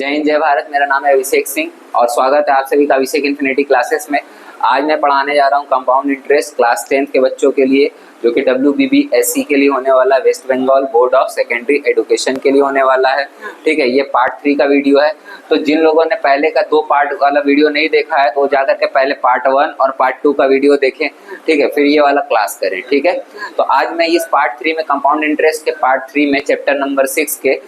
जय हिंद जय भारत। मेरा नाम है अभिषेक सिंह और स्वागत है आप सभी का अभिषेक इन्फिनिटी क्लासेस में। आज मैं पढ़ाने जा रहा हूँ कंपाउंड इंटरेस्ट क्लास 10th के बच्चों के लिए, जो कि WBBSC के लिए होने वाला है, West Bengal board of secondary education के लिए होने वाला है। ठीक है, ये पार्ट 3 का वीडियो है। तो जिन लोगों ने पहले का 2 पार्ट वाला वीडियो नहीं देखा है तो वो जाकर के पहले पार्ट 1 और पार्ट 2 का वीडियो देखें। ठीक है, फिर ये वाला क्लास करें। ठीक है, तो आज मैं इस पार्ट 3 में कंपाउंड इंटरेस्ट के पार्ट 3 में चैप्टर नंबर 6 के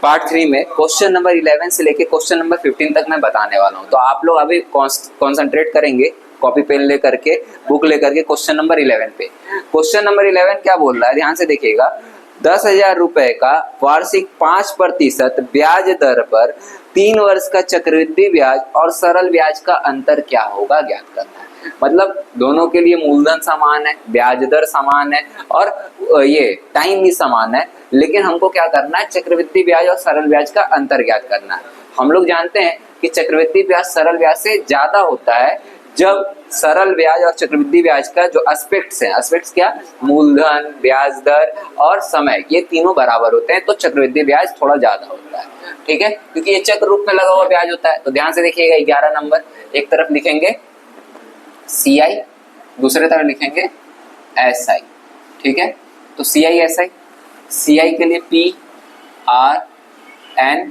पार्ट 3 में क्वेश्चन नंबर 11 से लेके क्वेश्चन नंबर 15 तक मैं बताने वाला हूँ। तो आप लोग अभी कॉन्सेंट्रेट करेंगे, कॉपी पेन लेकर के, बुक लेकर के क्वेश्चन नंबर 11 पे। क्वेश्चन नंबर 11 क्या बोल रहा है, ध्यान से देखिएगा। 10,000 रुपए का वार्षिक 5% ब्याज दर पर 3 वर्ष का चक्रवृद्धि ब्याज और सरल ब्याज का अंतर क्या होगा, ज्ञात करना है। मतलब दोनों के लिए मूलधन समान है, ब्याज दर समान है और ये टाइम भी समान है, लेकिन हमको क्या करना है, चक्रवृद्धि ब्याज और सरल ब्याज का अंतर ज्ञात करना है। हम लोग जानते हैं कि चक्रवृद्धि ब्याज सरल ब्याज से ज्यादा होता है जब सरल ब्याज और चक्रवृद्धि ब्याज का जो एस्पेक्ट्स हैं, एस्पेक्ट्स क्या, मूलधन, ब्याज दर और समय, ये तीनों बराबर होते हैं तो चक्रवृद्धि ब्याज थोड़ा ज्यादा होता है। ठीक है, क्योंकि ये चक्र रूप में लगा हुआ ब्याज होता है। तो ध्यान से देखिएगा, 11 नंबर एक तरफ लिखेंगे CI, दूसरे तरफ लिखेंगे SI। ठीक है, तो CI SI, CI के लिए PRN,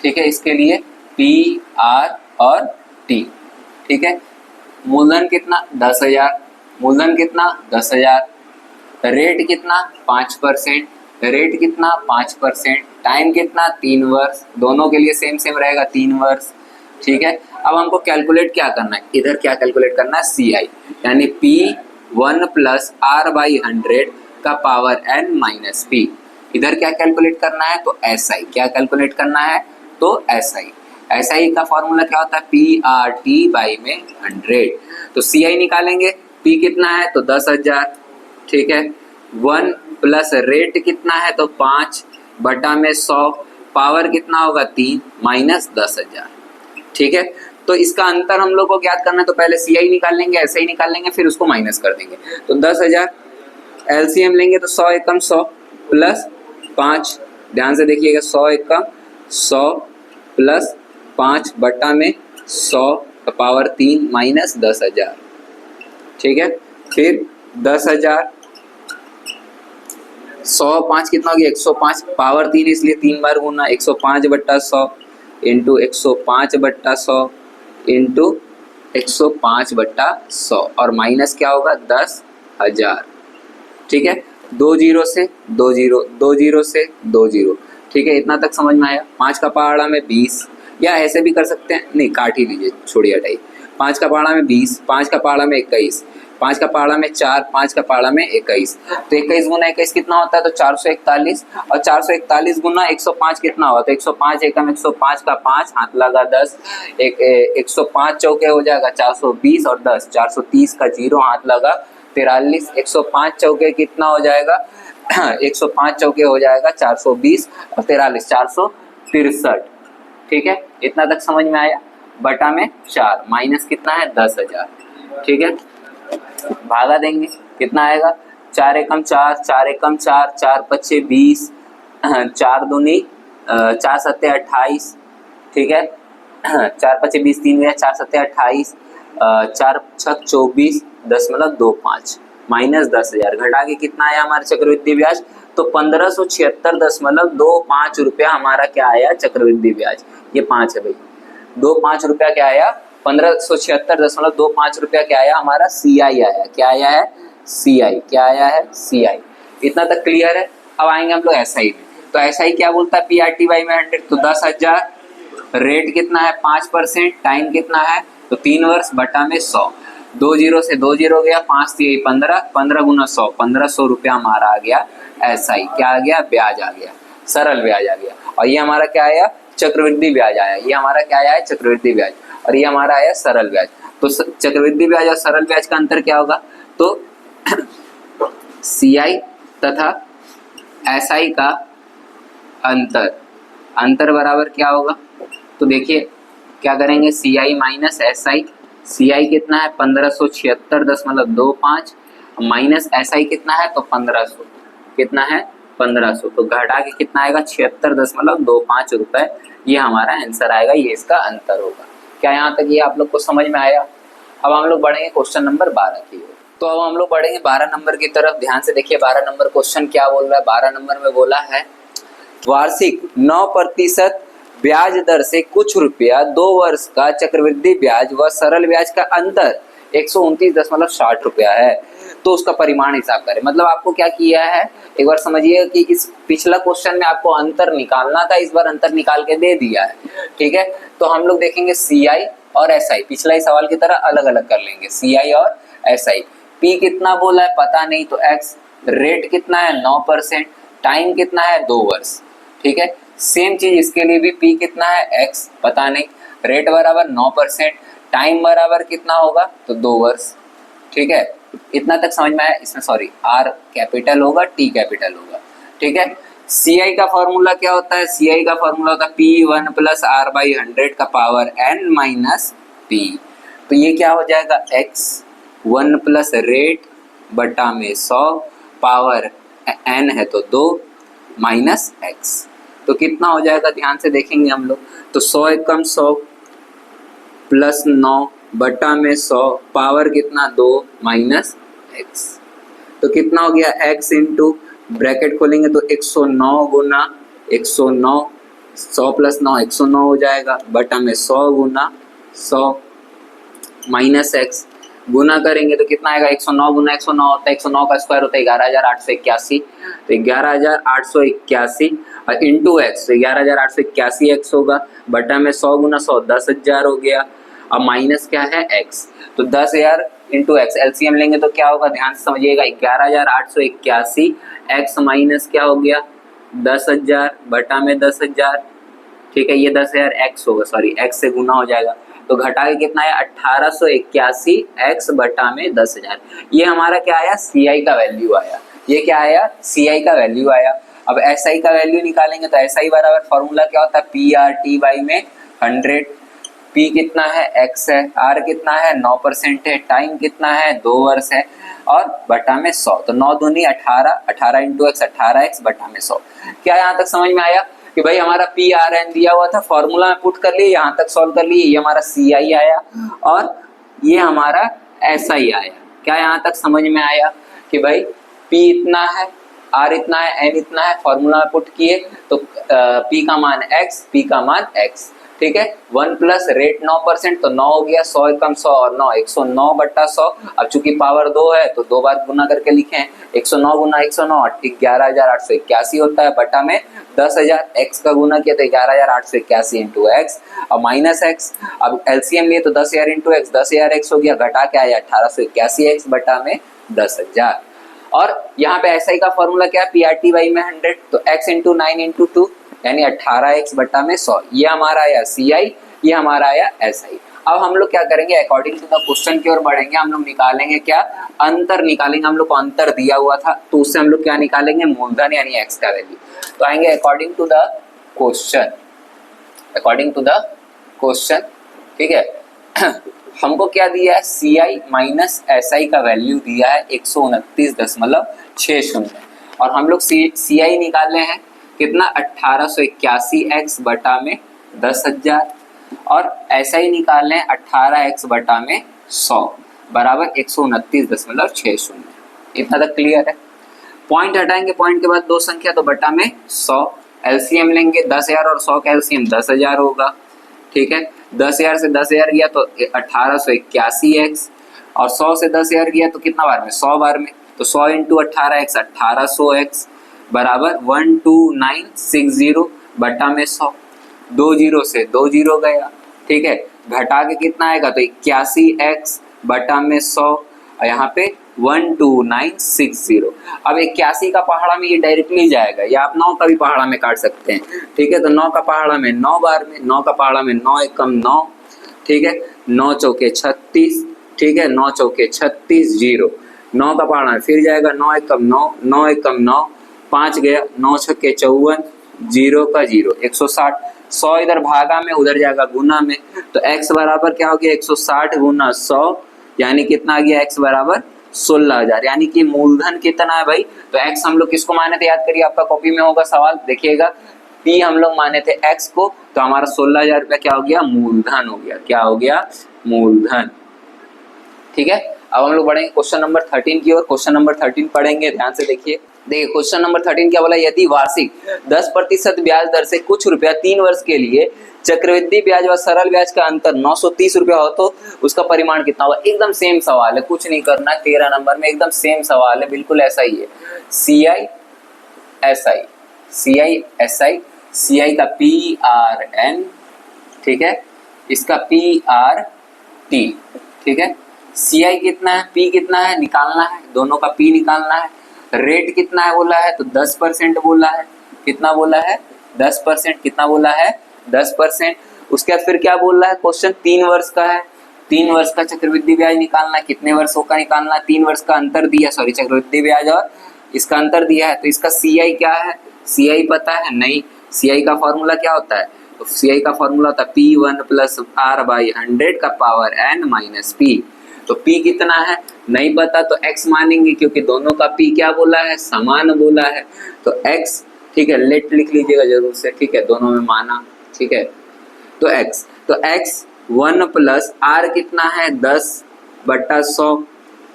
ठीक है, इसके लिए PR और T। ठीक है, मूलधन कितना 10,000, मूलधन कितना 10,000, रेट कितना 5%, रेट कितना 5%, टाइम कितना 3 वर्ष, दोनों के लिए सेम सेम रहेगा 3 वर्ष। ठीक है, अब हमको कैलकुलेट क्या करना है, इधर क्या कैलकुलेट करना है, CI यानी P1 + R/100 का पावर n - P। इधर क्या कैलकुलेट करना है, तो SI क्या कैलकुलेट करना है, तो SI का फॉर्मूला क्या होता है, PRT/100। तो CI निकालेंगे, P कितना है तो 10,000। ठीक है, 1 प्लस रेट कितना है तो 5/100, पावर कितना होगा 3 माइनस 10,000। ठीक है, तो इसका अंतर हम लोग को ज्ञात करना है। तो पहले CI निकाल लेंगे, SI निकाल लेंगे, फिर उसको माइनस कर देंगे। तो 10,000 LCM लेंगे तो 100 एकम 100 प्लस 5, ध्यान से देखिएगा, 100 एकम 100 प्लस 5/100 का पावर 3 माइनस 10,000। ठीक है, फिर 10,000 100 5 कितना हो गया 105, पावर 3 इसलिए 3 बार गुना, 105/100 इंटू 105/100 इंटू 105/100 और माइनस क्या होगा 10,000। ठीक है, 2 0 से 2 0, 2 0 से 2 0। ठीक है, इतना तक समझ में आया। 5 का पहाड़ा में 20, या ऐसे भी कर सकते हैं, नहीं काट ही लीजिए, छोड़िए हटाइए। 5 का पहाड़ा में 20, 5 का पहाड़ा में 21, 5 का पहाड़ा में 4, 5 का पहाड़ा में 21। तो 21 गुना 21 कितना होता है, तो 441, और 441 गुना 105 कितना होगा, तो 105 एकम 105 का 5, हाथ लगा 10, 105 चौके हो जाएगा 420 और 10 430 का 0, हाथ लगा 43, 105 चौके कितना हो जाएगा 105 चौके हो जाएगा 420 और 43 463। ठीक है, इतना तक समझ में आया। बटा में 4 माइनस कितना है 10,000। ठीक है, भागा देंगे, कितना आएगा 4 एकम 4, 4 एकम 4, 4 पच्चे 20, 4 दूनी 4 सत्ते 28। ठीक है, 4 पच्चे 20, 3 गया 4 सत्ते 28, 4 छक 24.25 माइनस 10,000। घटा के कितना आया हमारा चक्रवृद्धि ब्याज, तो 1576.25 रुपया हमारा क्या आया चक्रवृद्धि ब्याज। ये 5 है भाई, 25 रुपया क्या आया, 1576.25 रुपया क्या आया हमारा CI आया। क्या आया है CI, क्या आया है CI। इतना तक क्लियर है। अब आएंगे हम लोग SI में। तो SI क्या बोलता है, PRT/100, तो 10,000, रेट कितना है 5%, टाइम कितना है तो 3 वर्ष, बटा में 100, 2 0 से 2 0 गया, 5 3 15, 15 गुना 100, 1500 रुपया हमारा आ गया SI। क्या आ गया, ब्याज आ गया, सरल ब्याज आ गया। और ये हमारा क्या आया, चक्रवृद्धि ब्याज आया। ये हमारा क्या आया है, चक्रवृद्धि ब्याज, और ये हमारा आया सरल ब्याज। तो चक्रवृद्धि ब्याज और सरल ब्याज का अंतर क्या होगा, तो CI तथा SI का अंतर बराबर क्या होगा, तो देखिए क्या करेंगे, CI माइनस SI। CI कितना है 1576.25 माइनस SI कितना है तो 1500, कितना है 1500, तो घटा के कितना आएगा 76.25 रुपए, ये हमारा आंसर आएगा, ये इसका अंतर होगा। क्या यहाँ तक ये आप लोग को समझ में आया? अब हम लोग बढ़ेंगे क्वेश्चन नंबर 12 की ओर। तो अब हम लोग बढ़ेंगे 12 नंबर की तरफ। ध्यान से देखिए 12 नंबर क्वेश्चन क्या बोल रहा है। 12 नंबर में बोला है वार्षिक 9% ब्याज दर से कुछ रुपया 2 वर्ष का चक्रवृद्धि ब्याज व सरल ब्याज का अंतर 129.60 रुपया है, तो उसका परिमाण हिसाब करें। मतलब आपको क्या किया है, एक बार समझिए कि इस पिछला क्वेश्चन में आपको अंतर निकालना था, इस बार अंतर निकाल के दे दिया है। ठीक है, तो हम लोग देखेंगे CI और SI, पिछला ही सवाल की तरह अलग अलग कर लेंगे, CI और SI। P कितना बोला है पता नहीं, तो X, रेट कितना है 9%, टाइम कितना है 2 वर्ष। ठीक है, सेम चीज इसके लिए भी P कितना है X पता नहीं, रेट बराबर 9%, टाइम बराबर कितना होगा तो 2 वर्ष। ठीक है, इतना तक समझ में आया। इसमें सॉरी R कैपिटल होगा, T कैपिटल होगा। ठीक है, CI का फॉर्मूला क्या होता है, CI का फॉर्मूला होता है P1 + R/100 का पावर n माइनस P। तो ये क्या हो जाएगा X 1 + रेट बटा में 100 पावर n है तो 2 माइनस X, तो कितना हो जाएगा ध्यान से देखेंगे हम लोग। तो 100 एकम 100 प्लस 9 बटा में 100 पावर कितना 2 माइनस X, तो कितना हो गया X इंटू ब्रैकेट खोलेंगे तो 109 गुना 109, 100 + 9 109 हो जाएगा, बटा में 100 गुना 100 माइनस X, गुना करेंगे तो कितना आएगा 109 गुना 109 होता है, 109 का स्क्वायर होता है 11,881, तो 11,881 और इंटू X, तो 11,881 X होगा, बटा में 100 गुना 100 10,000 हो गया। अब माइनस क्या है X, तो 10,000 इंटू X, एलसीएम लेंगे तो क्या होगा ध्यान से समझिएगा, 11,881 X माइनस क्या हो गया 10,000 बटा में 10,000। ठीक है, ये 10,000 X होगा, सॉरी X से गुना हो जाएगा, तो घटा के कितना है 1881 X बटा में 10,000। ये हमारा क्या आया CI का वैल्यू आया, ये क्या आया CI का वैल्यू आया। अब SI का वैल्यू निकालेंगे तो SI बराबर फॉर्मूला क्या होता है PR/T में 100, P कितना है X है, R कितना है 9% है, टाइम कितना है 2 वर्ष है, और बटा में 100, तो 9 दूनी 18, 18 इंटू X 18X बटा में 100। क्या यहाँ तक समझ में आया कि भाई हमारा PRN दिया हुआ था, फॉर्मूला में पुट कर लिए, यहाँ तक सॉल्व कर लिए, ये हमारा CI आया और ये हमारा SI आया। क्या यहाँ तक समझ में आया कि भाई P इतना है, R इतना है, N इतना है, फॉर्मूला में पुट किए तो P का मान X, P का मान X। ठीक है, 1 + रेट 9% तो 9 हो गया, 100 एकम 100 और 9 109 बटा 100। अब चूंकि पावर 2 है तो 2 बार गुना करके लिखे हैं, 109 गुना 109 11,881 होता है, बटा में 10,000 X का गुना किया तो 11,881 इंटू X और माइनस X। अब एलसीएम लिए तो 10,000 इंटू X 10,000 X हो गया, घटा के आया 1881 X बटा में 10,000। और यहाँ पे SI का फॉर्मूला क्या है PR/T में 100, तो X इंटू 9 इंटू 2 यानी 18X बटा में 100, ये हमारा आया CI, ये हमारा आया SI। अब हम लोग क्या करेंगे अकॉर्डिंग टू द क्वेश्चन की ओर बढ़ेंगे, हम लोग निकालेंगे क्या अंतर निकालेंगे। हम लोग को अंतर दिया हुआ था तो उससे हम लोग क्या निकालेंगे मूलधन यानी X का वैल्यू। तो आएंगे according to the question, according to the question. ठीक है, हमको क्या दिया है CI माइनस SI का वैल्यू दिया है 129.60 और हम लोग CI निकाले हैं कितना 1881X बटा में 10,000 और SI निकाले हैं 18X बटा में 100 बराबर 129.60। इतना तक क्लियर है। पॉइंट हटाएंगे, पॉइंट के बाद 2 संख्या तो बटा में 100, एलसीएम लेंगे 10,000 और 100 का एलसीएम 10,000 होगा। ठीक है, 10,000 से 10,000 गया तो 1881X और 100 से 10,000 गया तो कितना बार में 100 बार में, तो 100 इंटू 18X 1800X बराबर 12960 बटा में 100, 2 जीरो से 2 जीरो गया। ठीक है, घटा के कितना आएगा तो 81X बटा में 100 और यहाँ पे 12960। अब 81 का पहाड़ा में ये डायरेक्टली जाएगा या आप 9 का भी पहाड़ा में काट सकते हैं। ठीक है, तो 9 का पहाड़ा में 9 बार में, 9 का पहाड़ा में 9 एकम 9। ठीक है, 9 चौके 36। ठीक है, 9 चौके 36 जीरो, 9 का पहाड़ा में फिर जाएगा 9 एकम 9, 9 एकम 9, 5 गया, 9 छक्के 54, जीरो का जीरो 160। 100 इधर भागा में उधर जाएगा गुना में, तो x बराबर क्या हो गया 160 गुना 100 यानी कितना आ गया x बराबर 16,000, यानी कि मूलधन कितना है भाई? तो x हम लोग किसको माने थे, याद करिए, आपका कॉपी में होगा सवाल, देखिएगा, p हम लोग माने थे x को, तो हमारा 16,000 रुपया क्या हो गया? मूलधन हो गया। क्या हो गया? मूलधन। ठीक है, अब हम लोग बढ़ेंगे क्वेश्चन नंबर 13 की ओर। क्वेश्चन नंबर 13 पढ़ेंगे, ध्यान से देखिए। क्वेश्चन नंबर 13 क्या बोला? यदि वार्षिक 10% ब्याज दर से कुछ रुपया 3 वर्ष के लिए चक्रवृद्धि ब्याज व सरल ब्याज का अंतर 930 रुपया हो तो उसका परिमाण कितना होगा? एकदम सेम सवाल है, कुछ नहीं करना है, 13 नंबर में एकदम सेम सवाल है, बिल्कुल ऐसा ही है। CI SI, CI SI, CI का PRN, ठीक है, इसका PRT, ठीक है। CI कितना है, P कितना है, निकालना है, दोनों का P निकालना है। रेट कितना है बोला है? तो 10% बोला है। कितना बोला है? 10%। कितना बोला है? 10%। उसके बाद फिर क्या बोल रहा है क्वेश्चन? 3 वर्ष का है, 3 वर्ष का चक्रवृद्धि ब्याज निकालना है। कितने वर्षों का निकालना है? 3 वर्ष का अंतर दिया, सॉरी, चक्रवृद्धि ब्याज और इसका अंतर दिया है, तो इसका CI क्या है? CI पता है? नहीं। CI का फॉर्मूला क्या होता है? तो CI का फॉर्मूला होता है P1 + R/100 का पावर n - P। तो P कितना है नहीं पता, तो x मानेंगे, क्योंकि दोनों का P क्या बोला है? समान बोला है, तो x, ठीक है, लेट लिख लीजिएगा जरूर से, ठीक है, दोनों में माना, ठीक है, तो x 1 + R कितना है? 10/100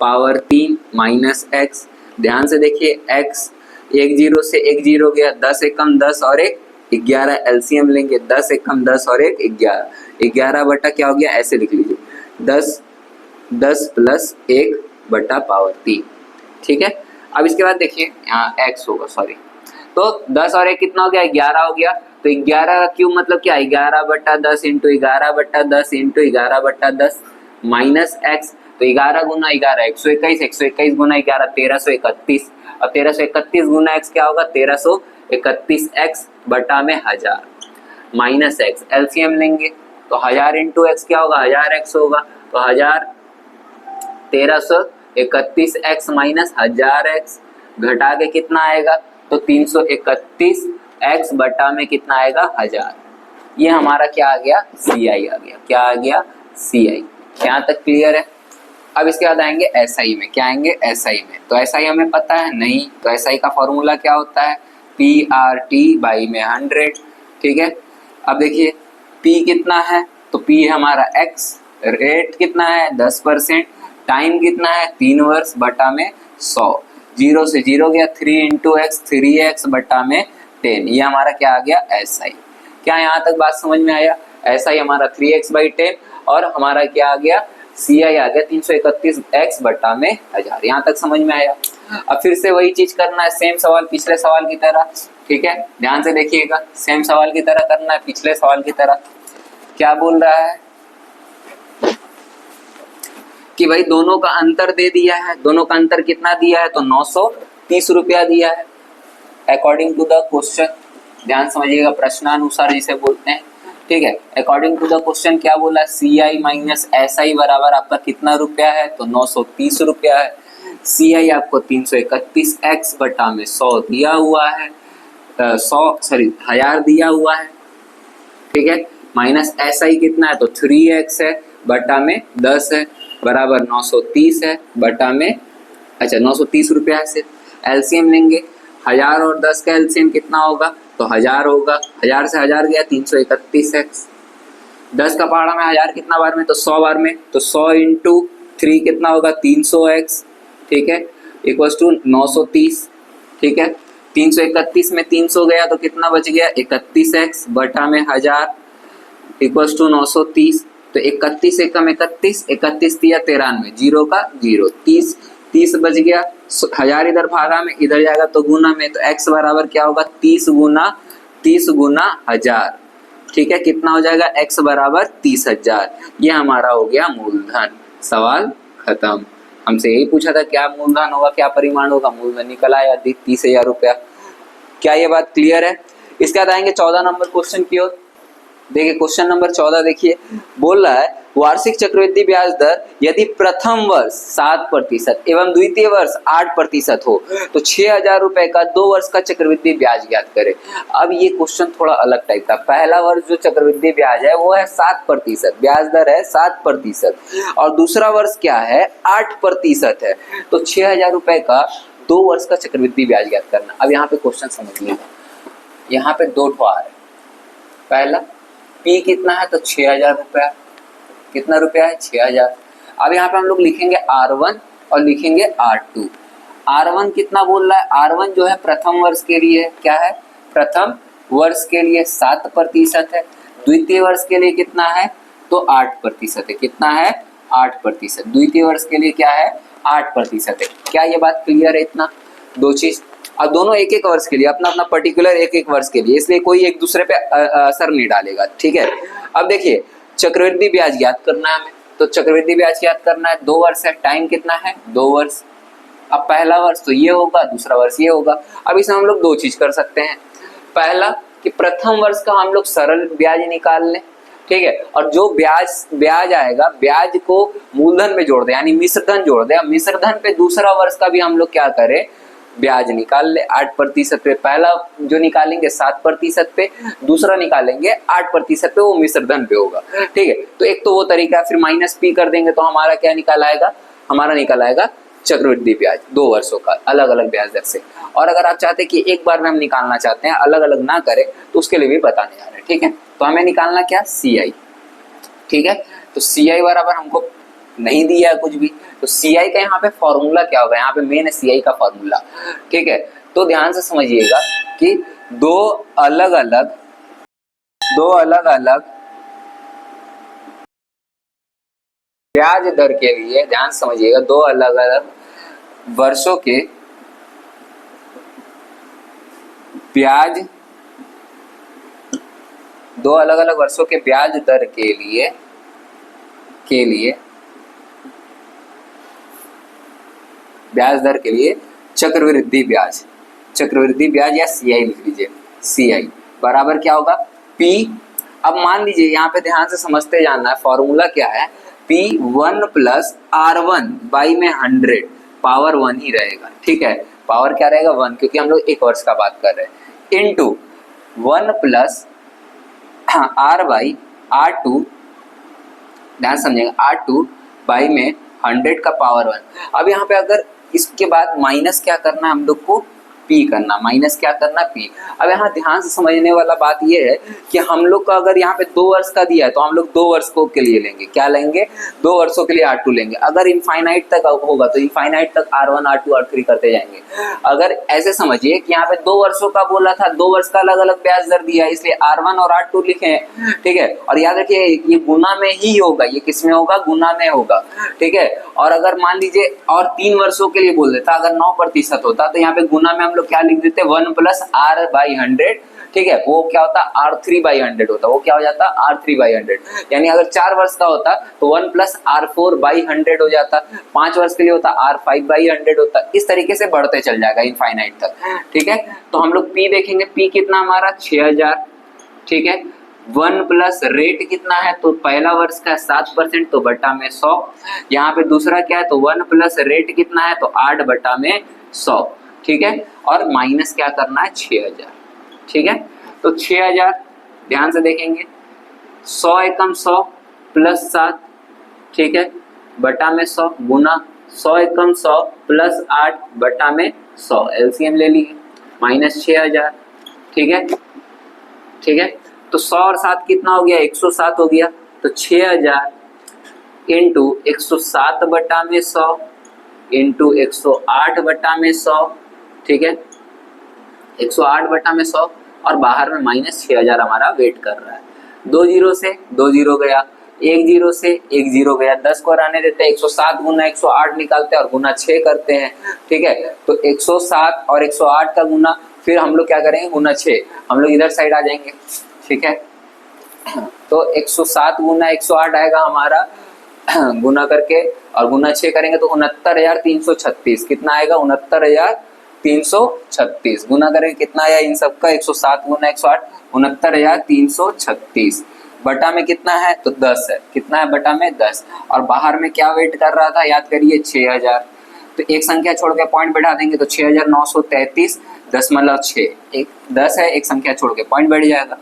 पावर 3 माइनस x। ध्यान से देखिए, x 1 0 से 1 0 गया, 10 एकम 10 और 1 11, एलसीएम लेंगे, 10 एकम 10 और 1 11, 11 बटा क्या हो गया? ऐसे लिख लीजिए, 10 + 1/3, ठीक है। अब इसके बाद देखिए यहाँ x होगा, सॉरी, तो 10 और 1 कितना हो गया? 11 हो गया। तो 11 का क्यूब मतलब क्या? 11/10 × 11/10 × 11/10 माइनस x, तो 11 गुना 11 121, 121 गुना 11 1331, और 1331 गुना x क्या होगा? 1331x बटा में 1000 माइनस x, एलसीएम लेंगे, तो 1000 × x क्या होगा? 1000x होगा, तो 1000 1331x माइनस 1000x घटा के कितना आएगा? तो 331x बटा में कितना आएगा? 1000। ये हमारा क्या आ गया? CI आ गया। क्या आ गया? CI। यहाँ तक क्लियर है? अब इसके बाद आएंगे SI में। क्या आएंगे? SI में। तो SI हमें पता है? नहीं। तो SI का फॉर्मूला क्या होता है? PRT/100, ठीक है। अब देखिए P कितना है? तो P है हमारा x, रेट कितना है? 10%, टाइम कितना है? 3 वर्ष बटा में 100, 0 से 0 गया, 3 × x 3x बटा में 10, ये हमारा क्या आ गया? SI। क्या यहाँ तक बात समझ में आया? SI हमारा 3x/10 और हमारा क्या आ गया? CI आ गया 331x बटा में 1000। यहाँ तक समझ में आया? अब फिर से वही चीज करना है, सेम सवाल पिछले सवाल की तरह, ठीक है, ध्यान से देखिएगा, सेम सवाल की तरह करना है, पिछले सवाल की तरह। क्या बोल रहा है कि भाई दोनों का अंतर दे दिया है, दोनों का अंतर कितना दिया है? तो 930 रुपया दिया है अकॉर्डिंग टू द क्वेश्चन। ध्यान समझिएगा, प्रश्नानुसार जिसे बोलते हैं, ठीक है। अकॉर्डिंग टू द क्वेश्चन क्या बोला? CI - SI बराबर आपका कितना रुपया है? तो 930 रुपया है। CI आपको 331x बटा में 100 दिया हुआ है, 1000 दिया हुआ है, ठीक है, माइनस SI कितना है? तो 3x है बटा में 10 है, बराबर 930 है बटा में, अच्छा 930 रुपया है। सिर्फ एलसीएम लेंगे, 1000 और 10 का एलसीएम कितना होगा? तो 1000 होगा, 1000 से 1000 गया 331x, 10 का पहाड़ा में 1000 कितना बार में? तो 100 बार में, तो 100 × 3 कितना होगा? 300x, ठीक है, इक्वल्स टू 930, ठीक है। 331 में 300 गया तो कितना बच गया? 31x बटा में 1000 इक्वल्स टू 930, तो 31 एकम 31, 31 तिया 93, 0 का 0, 30 बच गया, 1000 इधर भागा में, इधर जाएगा तो गुना में, तो x बराबर क्या होगा? 30 गुना 1000, ठीक है, कितना हो जाएगा? x बराबर 30,000। ये हमारा हो गया मूलधन। सवाल खत्म। हमसे यही पूछा था क्या मूलधन होगा, क्या परिमाण होगा, मूलधन निकल आया 30,000 रुपया। क्या ये बात क्लियर है? इसके बाद आएंगे 14 नंबर क्वेश्चन की ओर। देखिए क्वेश्चन नंबर 14 देखिए, बोल रहा है वार्षिक चक्रवृद्धि ब्याज दर यदि प्रथम वर्ष 7% एवं द्वितीय वर्ष 8% हो तो 6,000 रुपए का 2 वर्ष का चक्रवृद्धि ब्याज ज्ञात करें। अब ये क्वेश्चन थोड़ा अलग टाइप का, पहला वर्ष जो चक्रवृद्धि ब्याज है वो है 7%, ब्याज दर है 7%, और दूसरा वर्ष क्या है 8% है, तो 6,000 रुपए का 2 वर्ष का चक्रवृद्धि ब्याज ज्ञात करना। अब यहाँ पे क्वेश्चन समझिएगा, यहाँ पे दो ठो आ रहे, पहला P कितना है तो 6,000 रुपया, कितना रुपया है 6,000। अब यहाँ पे हम लोग लिखेंगे R1 और लिखेंगे R2। R1 कितना बोल रहा है, R1 जो है प्रथम वर्ष के लिए क्या है, प्रथम वर्ष के लिए 7% है, द्वितीय वर्ष के लिए कितना है तो 8% है, कितना है 8%, द्वितीय वर्ष के लिए क्या है 8% है। क्या ये बात क्लियर है? इतना दो चीज, अब दोनों एक एक वर्ष के लिए, अपना अपना पर्टिकुलर एक एक वर्ष के लिए, इसलिए कोई एक दूसरे पे असर नहीं डालेगा, ठीक है। अब देखिए चक्रवृद्धि ब्याज ज्ञात करना है हमें, तो चक्रवृद्धि ब्याज ज्ञात करना है, 2 वर्ष है, टाइम कितना है 2 वर्ष। अब पहला वर्ष तो ये होगा, दूसरा वर्ष ये होगा। अब इसमें हम लोग दो चीज कर सकते हैं, पहला कि प्रथम वर्ष का हम लोग सरल ब्याज निकाल लें, ठीक है, और जो ब्याज आएगा ब्याज को मूलधन में जोड़ दे, यानी मिश्र धन जोड़ दे। मिश्र धन पे दूसरा वर्ष का भी हम लोग क्या करें ब्याज निकाल ले, 8% पे, पहला जो निकालेंगे 7% पे, दूसरा निकालेंगे 8% पे, वो मिश्र धन पे होगा, ठीक है। तो एक तो वो तरीका, फिर माइनस P कर देंगे तो हमारा क्या निकल आएगा, हमारा निकल आएगा चक्रवृद्धि ब्याज 2 वर्षों का अलग अलग ब्याज दर से। और अगर आप चाहते हैं कि एक बार में हम निकालना चाहते हैं, अलग अलग ना करें, तो उसके लिए भी बताने जा रहे हैं, ठीक है। तो हमें निकालना क्या CI, ठीक है। तो CI बराबर हमको नहीं दिया है कुछ भी, तो CI का यहाँ पे फॉर्मूला क्या होगा, यहाँ पे मेन है CI का फॉर्मूला, ठीक है। तो ध्यान से समझिएगा कि दो अलग अलग ब्याज दर के लिए, ध्यान से समझिएगा, दो अलग अलग वर्षों के ब्याज, दो अलग अलग वर्षों के ब्याज दर के लिए ब्याज दर के लिए चक्रवृद्धि ब्याज या CI लिख लीजिए, CI बराबर क्या होगा P। अब मान लीजिए यहाँ पे ध्यान से समझते जाना है, फॉर्मूला क्या है, P1 + R1 बाई में 100, पावर 1 ही रहेगा, ठीक है, पावर क्या रहेगा 1, क्योंकि हम लोग एक वर्ष का बात कर रहे हैं, इंटू 1 + R/R2, ध्यान समझेगा, R2 बाई में 100 का पावर 1। अब यहाँ पे अगर इसके बाद माइनस क्या करना है हम लोग को, P करना, माइनस क्या करना P। अब यहाँ ध्यान से समझने वाला बात ये है कि हम लोग का अगर यहाँ पे 2 वर्ष का दिया है तो हम लोग 2 वर्ष को के लिए लेंगे, क्या लेंगे 2 वर्षों के लिए R2 लेंगे। अगर इनफाइनाइट तक होगा तो इनफाइनाइट तक R1 R2 R3 करते जाएंगे। अगर ऐसे समझिए कि यहाँ पे 2 वर्षों का बोला था, 2 वर्ष का अलग अलग ब्याज दर दिया है, इसलिए R1 और R2 लिखे हैं, ठीक है। और याद रखिए ये गुना में ही होगा, ये किस में होगा, गुना में होगा, ठीक है। और अगर मान लीजिए और 3 वर्षों के लिए बोल देता, अगर 9% होता तो यहाँ पे गुना में हम लोग क्या लिख देते 1 + R/100, ठीक है, वो क्या होता R3/100 होता, वो क्या हो जाता R3/100। यानी अगर 4 वर्ष का होता तो 1 + R4/100 हो जाता, 5 वर्ष के लिए होता R5/100 होता, इस तरीके से बढ़ते चल जाएगा इनफाइनाइट तक, ठीक है। तो हम लोग P देखेंगे, P कितना हमारा 6,000, ठीक है। 1 प्लस रेट कितना है तो पहला वर्ष का 7% तो बटा में 100, यहाँ पे दूसरा क्या है तो 1 प्लस रेट कितना है तो 8 बटा में 100, ठीक है। और माइनस क्या करना है 6,000, ठीक है। तो 6,000 ध्यान से देखेंगे, 100 एकम 100 प्लस 7, ठीक है, बटा में 100 गुना 100 एकम 100 प्लस 8 बटा में 100, एलसीएम ले लीजिए, माइनस 6,000, ठीक है, ठीक है। तो 100 और 7 कितना हो गया 107 हो गया, तो 6,000 इंटू 107 बटा में 100 इंटू 108 बटा में 100, ठीक है, 108 बटा में 100 और बाहर में माइनस 6,000 हमारा वेट कर रहा है। 2 जीरो से 2 जीरो गया, 1 जीरो से 1 जीरो गया, 10 को रहने देते हैं, 107 गुना 108 निकालते हैं और गुना 6 करते हैं, ठीक है। तो 107 और 108 का गुना, फिर हम लोग क्या करेंगे गुना 6, हम लोग इधर साइड आ जाएंगे, ठीक है। तो 107 गुना 108 आएगा हमारा गुना करके और गुना 6 करेंगे तो 69,336, कितना आएगा 69,336, गुना करेंगे कितना आया इन सबका 107 गुना 108 69,336, बटा में कितना है तो 10 है, कितना है बटा में 10, और बाहर में क्या वेट कर रहा था याद करिए 6000, तो एक संख्या छोड़ के पॉइंट बैठा देंगे तो 6933.6, एक 10 है एक संख्या छोड़ के पॉइंट बैठ जाएगा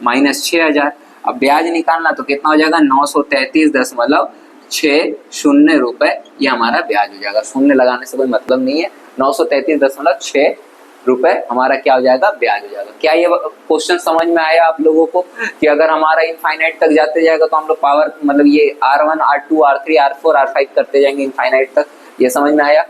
माइनस 6000। अब ब्याज निकालना तो कितना हो जाएगा 933.60 रुपए, ये हमारा ब्याज हो जाएगा। शून्य लगाने से कोई मतलब नहीं है, 933.6 रुपए हमारा क्या हो जाएगा ब्याज हो जाएगा। क्या ये क्वेश्चन समझ में आया आप लोगों को कि अगर हमारा इनफाइनाइट तक जाते जाएगा तो हम लोग पावर मतलब ये R1 R2 R3 R4 R5 करते जाएंगे इनफाइनाइट तक, ये समझ में आया।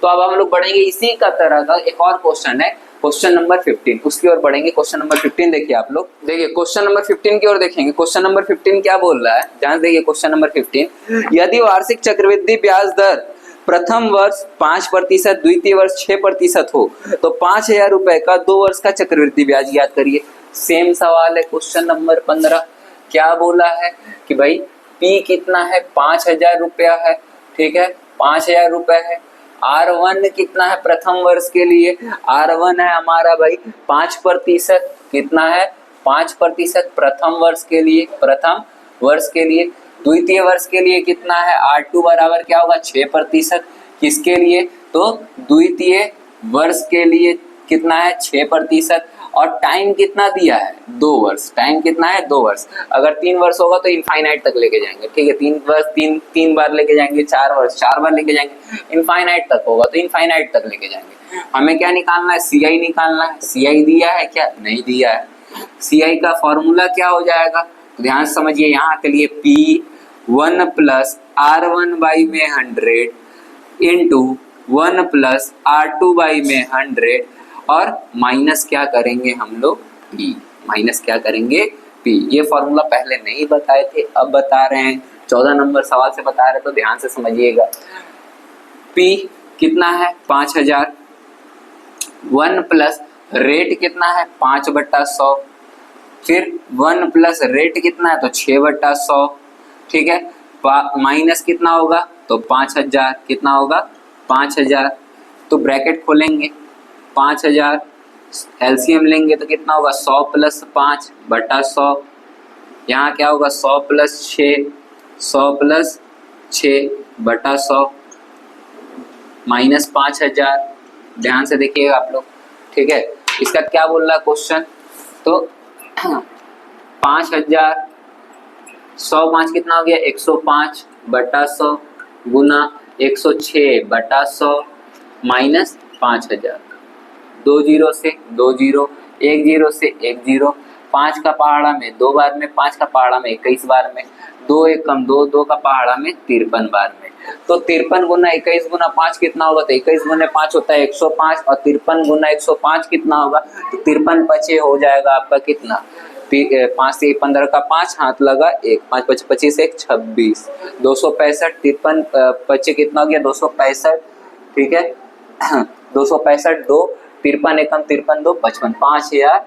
तो अब हम लोग बढ़ेंगे इसी का तरह का एक और क्वेश्चन है, क्वेश्चन नंबर 15, उसकी ओर बढ़ेंगे। क्वेश्चन नंबर 15 देखिए आप लोग, देखिए क्वेश्चन नंबर 15 की ओर देखेंगे। क्वेश्चन नंबर 15 क्या बोल रहा है, ध्यान देखिए क्वेश्चन नंबर 15, यदि वार्षिक चक्रवृद्धि ब्याज दर प्रथम वर्ष 5%, द्वितीय वर्ष 6% हो तो 5000 रुपए का 2 वर्ष का चक्रवृद्धि ब्याज याद करिए। सेम सवाल है क्वेश्चन नंबर 15, क्या बोला है कि भाई P कितना है 5000 रुपया है, ठीक है 5000 रुपए है। R1 कितना है प्रथम वर्ष के लिए, R1 है हमारा भाई 5%, कितना है 5% प्रथम वर्ष के लिए, प्रथम वर्ष के लिए। द्वितीय वर्ष के लिए कितना है R2 बराबर क्या होगा 6%, किसके लिए तो द्वितीय वर्ष के लिए कितना है 6%, और टाइम कितना दिया है 2 वर्ष, टाइम कितना है 2 वर्ष। अगर 3 वर्ष होगा तो इनफाइनाइट तक लेके जाएंगे, ठीक है 3 वर्ष 3 बार लेके जाएंगे, 4 वर्ष 4 बार लेके जाएंगे, इनफाइनाइट तक होगा तो इनफाइनाइट तक लेके जाएंगे। हमें क्या निकालना है CI निकालना है। CI दिया है क्या, नहीं दिया है। CI का फॉर्मूला क्या हो जाएगा, ध्यान समझिए यहाँ के लिए P1 + R1/100 इंटू 1 + R2/100 और माइनस क्या करेंगे हम लोग P, माइनस क्या करेंगे P। ये फॉर्मूला पहले नहीं बताए थे, अब बता रहे हैं, 14 नंबर सवाल से बता रहे तो ध्यान से समझिएगा। P कितना है 5000, 1 प्लस रेट कितना है 5/100, फिर 1 प्लस रेट कितना है तो 6/100, ठीक है माइनस कितना होगा तो 5000, कितना होगा 5000, तो ब्रैकेट खोलेंगे 5000, एलसीएम लेंगे तो कितना होगा 100 + 5/100, यहाँ क्या होगा 100 + 6, 100 + 6/100 माइनस 5000। ध्यान से देखिएगा आप लोग, ठीक है इसका क्या बोल रहा है क्वेश्चन, तो 5000 105 कितना हो गया 105/100 गुना 106/100 माइनस 5000, 2 0 से 2 0, 1 0 से 1 0, 5 का पहाड़ा में 2 बार में, 5 का पहाड़ा में 21 बार में, 2 1 कम 2, 2 का पहाड़ा में 53 बार में। तो 53 गुना 21 गुना 5 कितना होगा, तो 21 गुना 5 होता है 105, और 53 गुना 105 कितना होगा, तो 53 पचे हो जाएगा आपका कितना 5 से 15 का 5 हाथ लगा 1, 5 5 25 1 26, 265, 53 पचे कितना हो गया 265, ठीक है 265, 2 53 एकम 53 2 55,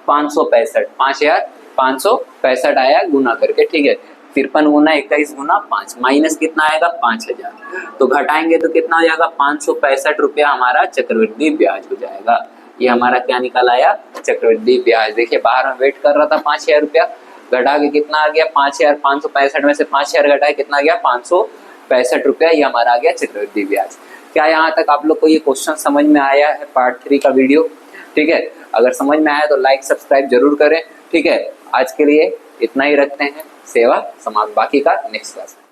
5565, 5565 आया गुना करके, ठीक है 53 गुना 21 गुना 5 माइनस कितना आएगा 5000, तो घटाएंगे तो कितना हो जाएगा 565 रुपया हमारा चक्रवृद्धि ब्याज हो जाएगा। ये हमारा क्या निकल आया चक्रवृद्धि ब्याज। देखिए बाहर में वेट कर रहा था 5000 रुपया, घटा के कितना आ गया 5565 में से 5000 घटाए कितना आ गया 565 रुपया, ये हमारा आ गया चक्रवृद्धि ब्याज। क्या यहाँ तक आप लोग को ये क्वेश्चन समझ में आया है पार्ट 3 का वीडियो, ठीक है अगर समझ में आया तो लाइक सब्सक्राइब जरूर करें, ठीक है आज के लिए इतना ही रखते हैं, सेवा समाप्त, बाकी का नेक्स्ट क्लास में।